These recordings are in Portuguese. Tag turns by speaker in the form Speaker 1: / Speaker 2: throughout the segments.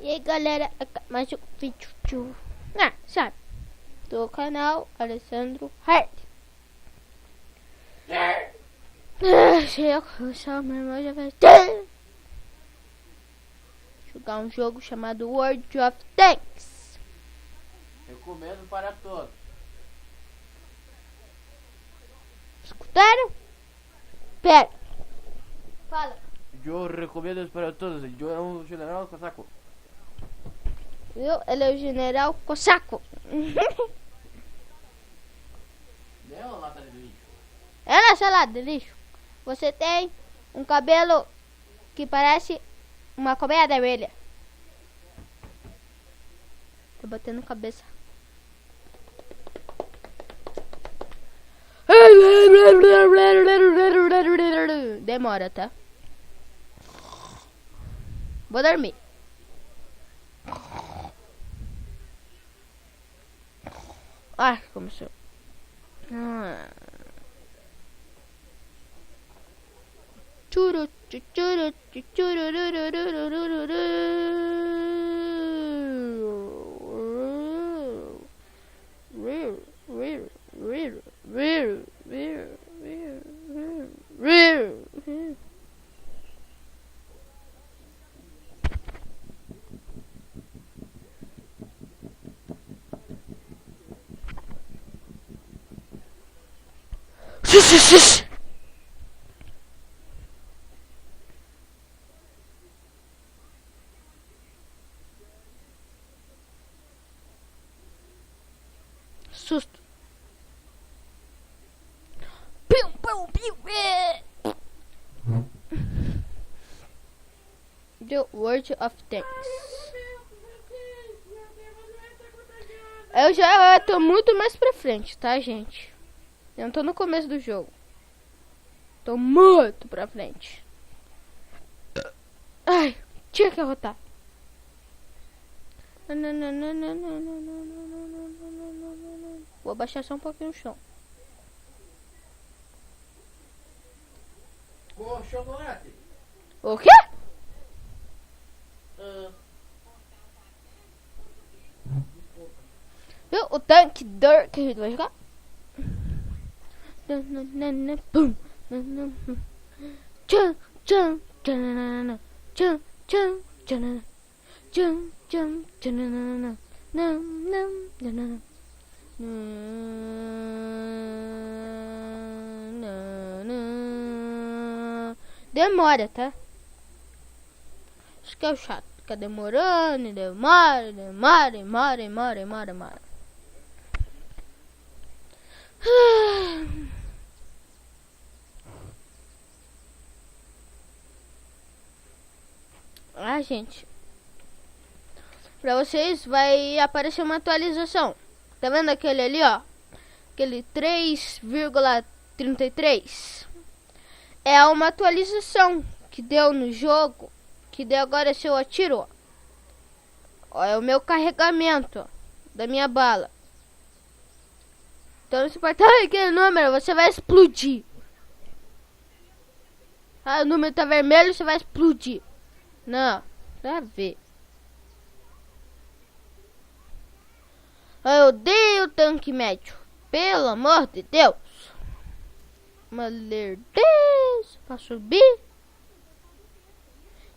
Speaker 1: E aí galera, mais um vídeo sabe, do canal Alessandro Hard. Cheio começar, meu irmão já vai jogar um jogo chamado World of Tanks.
Speaker 2: Recomendo para todos.
Speaker 1: Escutaram? Pera, fala.
Speaker 2: Eu recomendo para todos. Eu é um general casaco.
Speaker 1: Viu? Ele é o General Cosaco.
Speaker 2: É uma lata de lixo.
Speaker 1: É na salada de lixo. Você tem um cabelo que parece uma colmeia de abelha. Tô batendo cabeça. Demora, tá? Vou dormir. Ah, começou. Churu, churu, susto. Piu, piu, piu. The World of Tanks. Eu já tô muito mais pra frente, tá, gente? Eu não tô no começo do jogo. Tô muito pra frente. Ai, tinha que arrotar. Vou baixar só um pouquinho o chão.
Speaker 2: Com chocolate.
Speaker 1: O quê? Viu o tanque Dirt que a gente vai jogar? Pum. Tchan, tchan, tchan, tchan, tchan, tchan, tchan, tchan, tchan, demora, tá? Isso que é o chato. Fica demorando, demora. Ah, gente, pra vocês vai aparecer uma atualização. Tá vendo aquele ali, ó? Aquele 3,33. É uma atualização que deu no jogo. Que deu agora se eu atiro, ó, é o meu carregamento, ó, da minha bala. Então se apertar aquele número, você vai explodir. Ah, o número tá vermelho, você vai explodir. Não, dá a ver. Eu odeio o tanque médio. Pelo amor de Deus. Uma lerdez pra subir.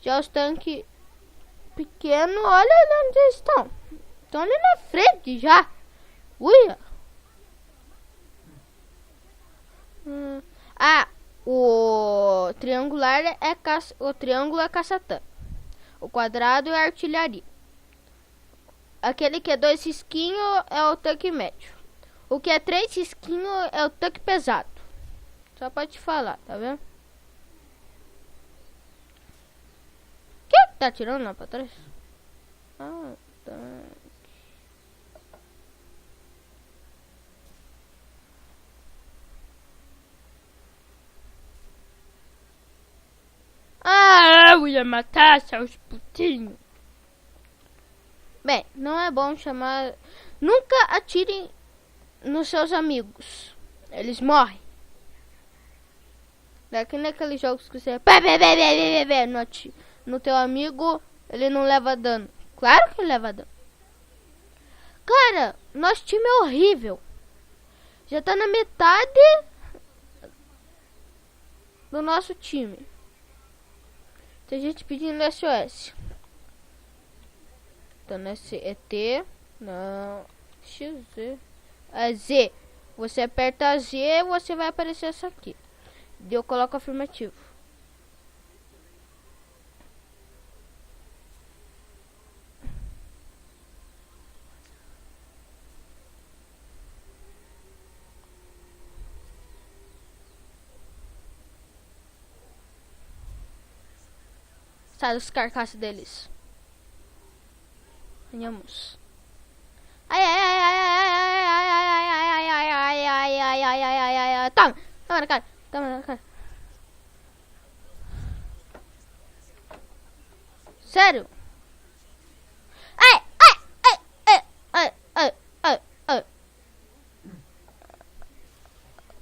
Speaker 1: Já os tanques pequenos, olha onde eles estão. Estão ali na frente já. Uia. O triangular é o triângulo é caça-tanque. O quadrado é artilharia. Aquele que é 2 risquinhos é o tanque médio. O que é 3 risquinhos é o tanque pesado. Só pode te falar, tá vendo? Quem tá tirando lá pra trás? Ah, tá. Ah, eu ia matar seus putinhos. Bem, não é bom chamar. Nunca atirem nos seus amigos. Eles morrem. Daqui naqueles jogos que você no teu amigo, ele não leva dano. Claro que leva dano. Cara, nosso time é horrível. Já tá na metade do nosso time. Tem gente pedindo SOS. Então nesse é T. Não. XZ. É Z. Você aperta Z, você vai aparecer essa aqui. Eu coloco afirmativo. Sai os carcaços deles. Ganhamos. Ai ai ai ai ai ai ai ai ai ai ai ai ai ai ai ai. Toma! Toma na cara! Toma na cara! Sério? Ai ai ai ai ai ai ai ai.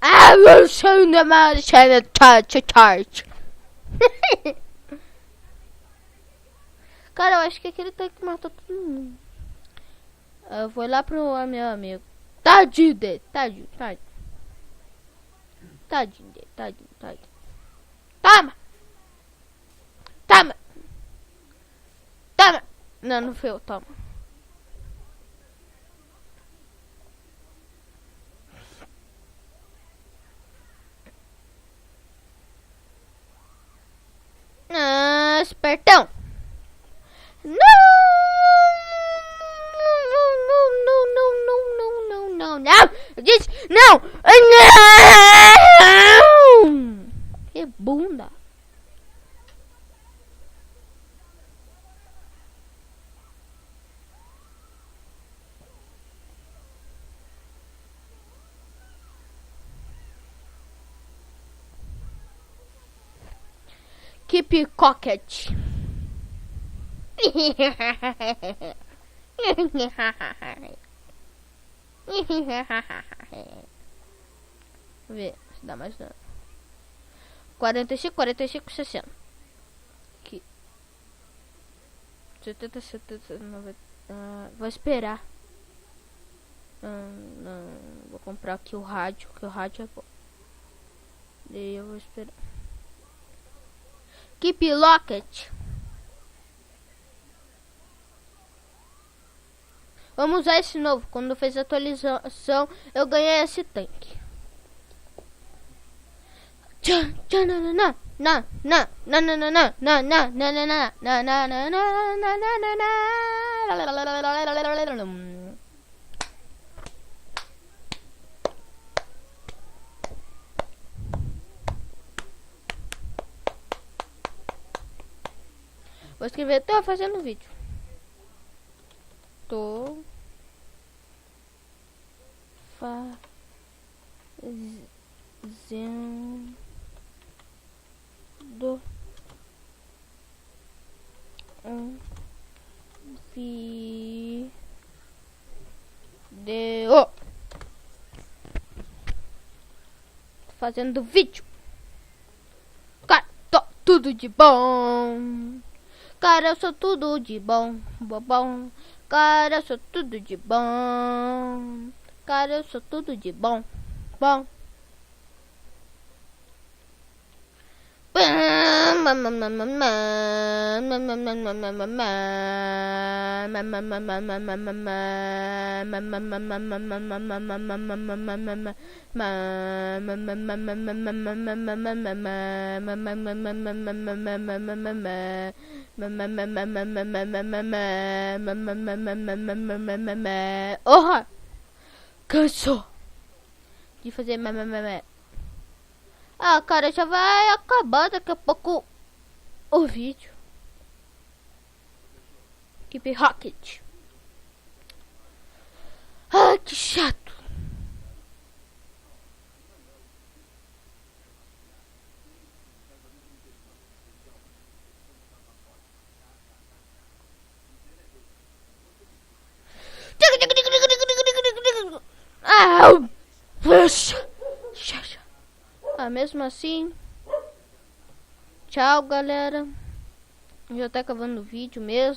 Speaker 1: Ah, eu sou na marcha charge. Cara, eu acho que aquele tanque matou todo mundo. Eu vou lá pro meu amigo. Tadinho dele, tadinho. Tadinho dele, tadinho. Toma! Não, não foi eu, toma. Ah, espertão! Não! Eu disse não! Não! Que bunda! Que picoquete! Ver se dá mais dano. 45, 60. Aqui. 70, 90. Vou esperar. Não, vou comprar aqui o rádio, que o rádio é bom. Daí eu vou esperar. Keep Locket. Vamos usar esse novo. Quando fez a atualização, eu ganhei esse tanque. Vou escrever, tô fazendo vídeo. Tô fazendo um vídeo. Fazendo vídeo. Cara, tô tudo de bom. Cara, eu sou tudo de bom. Cara, eu sou tudo de bom. Cara, eu sou tudo de bom. Oh, cansou de fazer Ah, cara, já vai acabar daqui a pouco o vídeo. Keep Rocket. Ah, que chato. Ah, mesmo assim, tchau, galera. Já tá acabando o vídeo mesmo.